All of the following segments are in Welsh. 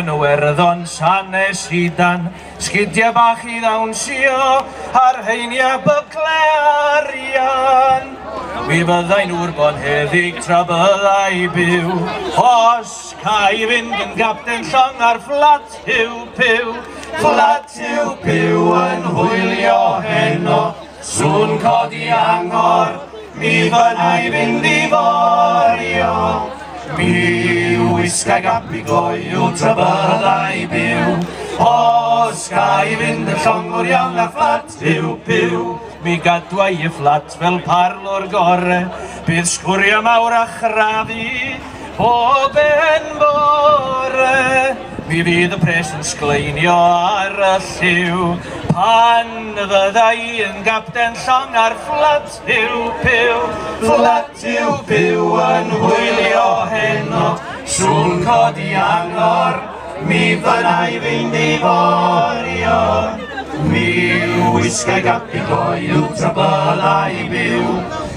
Iwerddon sanes hudan, sgidiau bach I ddawnsio, a'r heiniau byglau arian. Mi fyddai'n wrbon heddig tra byddai byw, os cael fynd yn gapten llong ar fflat yw piw. Fflat yw piw yn hwylio heno, sŵn codi angor, mi fyddai fynd I forio. Mi wisgai gapi gloiw tra byddai byw, os gai fynd yn llongwr iawn ar fflat yw piw. Mi gadwai y fflat fel parlwr gore, bydd sgwrio mawr a chrafu o ben bore. Mi fydd y pres yn sgleinio ar y lliw, pan fyddai yn gapten llong ar fflat yw piw. Fflat yw piw yn hwylio heno, sŵn codi angor, mi fyddai fynd I forio. Mi wisgai gapi gloiw tra byddai byw,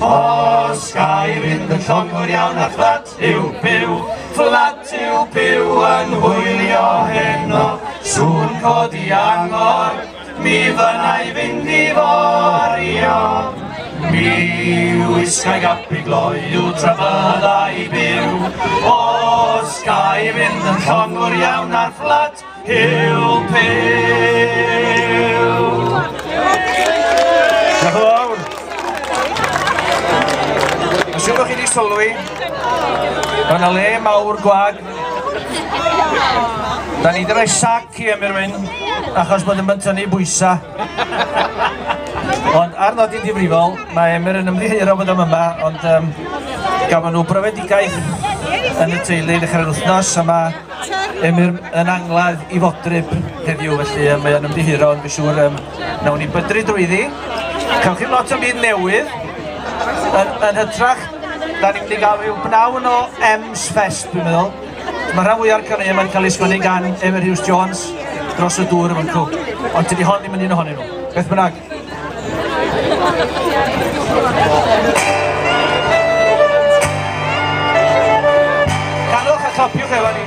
os gai fynd yn llongwr iawn ar fflat yw piw. Fflat yw piw yn hwylio heno, sŵn codi angor, mi fyddai fynd I forio. Mi wisgai gapi gloiw tra byddai byw, os gai fynd yn llongwr iawn ar fflat yw piw. Diolch yn fawr. Yn siŵr bod chi wedi sylwi, mae yna le mawr gwag. Da ni wedi rhoi sac I Emyr achos bod yn tynnu bwysa. Ond ar nodyn difrifol, mae Emyr yn ymddihiro bod am yma, ond gafon nhw brofedigaeth yn y teulu ddechrau'r wythnos, a mae Emyr yn angladd I fodryb heddiw, felly mae yn ymddihiro, ond fy siŵr nawn ni bydru drwyddi. Cawch chi lot o byd newydd, yn hytrach, da ni'n mynd I gael yw bnawn o Ems Fest, dwi'n meddwl. Mae rhan fwy o'r caneuon mae'n cael ei sgwennu gan Emyr Hughes Jones dros y dŵr yma'n cw. Ond tydi hon ddim yn un ohonyn nhw. Beth bynnag. Canwch a clapiwch efo ni.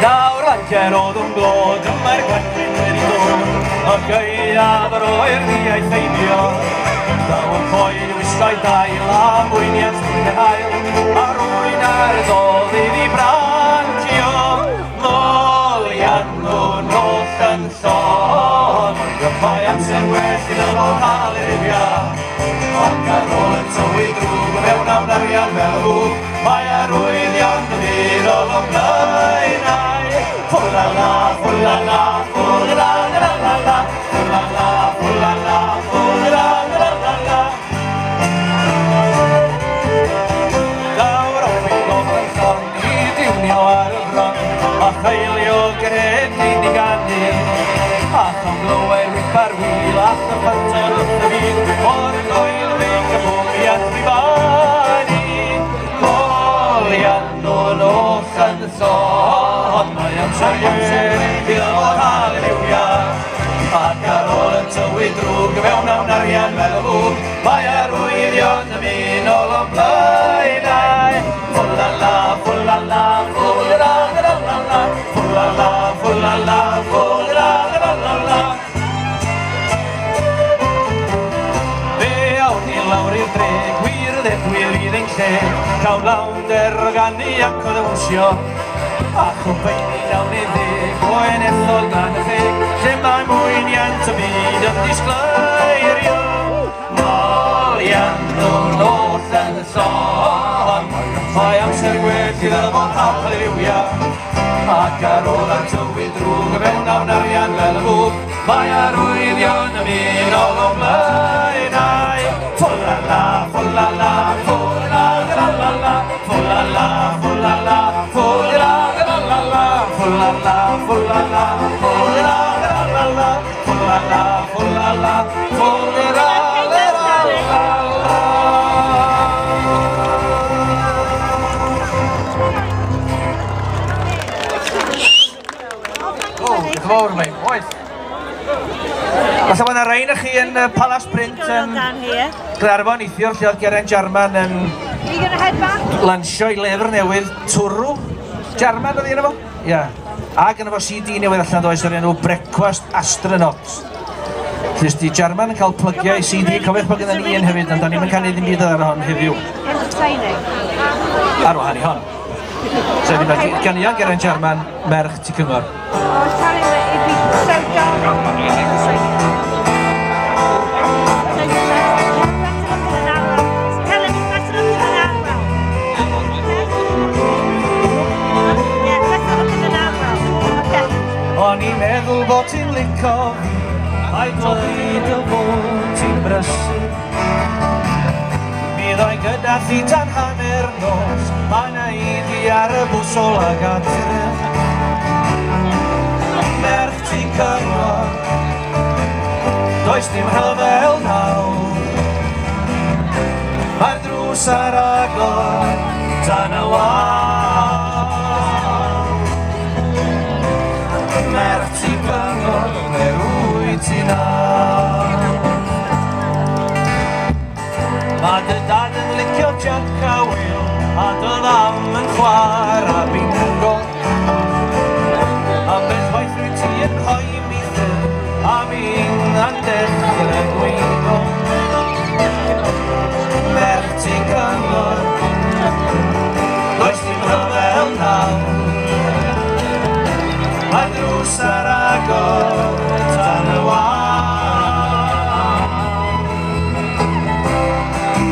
Nawr lanciau'r oedd yn glod, yma'r gwanwyn wedi dod, o gaiaf yr oer ni a'i theimio. Daw yn coed wisgau dail a mwyniad swyn y hael, a rwy'n ar y ddod iddi brantio. Lolian nhw'n oll yn llon, gyfai amser well I ddod hal I rifia. Ac ar ôl yn tywy drwg mewn am narian fel hw, mae arwyddion yn ddynol o'n blaenau. Ffwlala, ffwlala, ffwlala, ffwlala, ffwlala, ffwlala, ffwlala. Dawr o'n fi'n gofyn yn llon I diwnio ar y bron, a chaelio gred I ganu. Ach o'n glywed wypa'r wyl, ach yn ffantod wrth y byd, o'r goel fi'n gymwliad rifani. Molian nhw'n oll yn llon, mae amser gwedd I ddod halleluia. Ac ar ôl yn tywy drwg mewn am narian meddwl, mae arwyddion yn unol o'n blaenau. Ffwlala, ffwlala, ffwlala, ffwlala, ffwlala, ffwlala, ffwlala. Fe awn ni lawr i'r dre, gwir ddedwyr I ddyn lle, cael lawnder ganu ac o ddawnsio. Ac o'n beini nawn I ddeg, o enethol gan y ddeg, lle mae mwyniant y byd yn disgleirio. Molian nhw'n oll yn llon, mae amser gwell I ddod halleluia. Ac ar ôl yn tywy drwg mewn am narian fel y fwg, mae arwyddion yn unol o'n blaenau. Ffwlala, ffwlala, ffwlala, ffwlala, ffwlala, ffwlala, ffwlala, ffwlala, ffwlala, ffwlala, ffwlala, ffwlala, ffwlala. Diolch yn fawr mewn, oed. Falle bod yna rhain chi yn Palace Print yn Glarfon Eithiwr, lle oedd Geraint Jarman yn lansio I lyfr newydd Twrw Jarman oedd hi yna fo? Ia. Ac yna fo CD newydd allan does o'r enw Brecwast Astronauts. Llys di Jarman yn cael plygiau i CD, cofiwch bod gyda ni un hefyd, ond da ni'n canu ddim byd ar hon heddiw. Ar wahan i hon. Sef yna gan Ian Geraint Jarman, merch tu cyngor. O'n i'n meddwl bod ti'n lico fi, a'i dod y fod ti'n brysu. Bydd o'i gyda thi tan hanner nos, a na i ddi ar y bwsol ag adre. Merch ti cyngor, does dim rhyfel nawr. Mae'r drws ar agor, tan y wawr. Merch ti cyngor, ble wyt ti nawr. Ma' dy dad yn licio Jack a Will, a dy ddam yn chwarae bingo. Am beth waith rwy ti yn rhoi mi ffil, a mi'n a'n dechrau gwyno. Merch ti cyngor, does dim rhyfel nawr. Mae'r drws ar agor tan y wawr.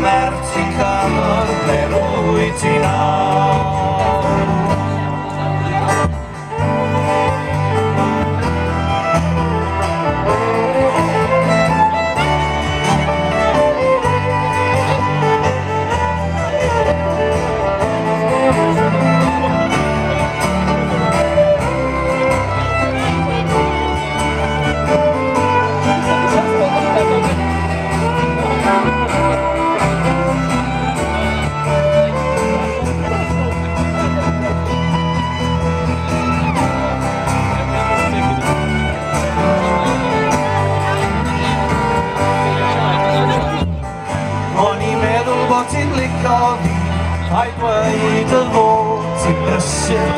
Merch ti cyngor, ble wyt ti nawr. Ti'n licio fi, a'i dweud y fod ti'n brysur.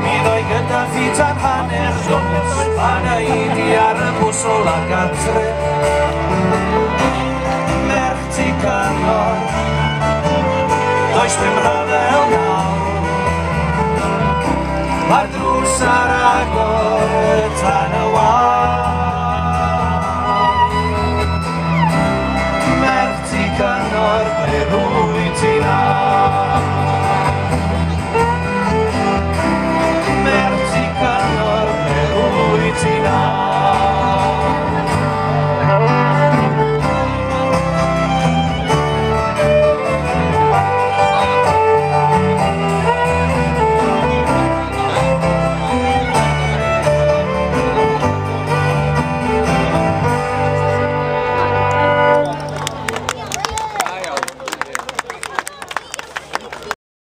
Bydd o'i gyda fi tan hanner nos, a na i di ar y bwsol ag adre. Merch ti cyngor, does dim rhyfel nawr. Mae'r drws ar agor tan y wawr.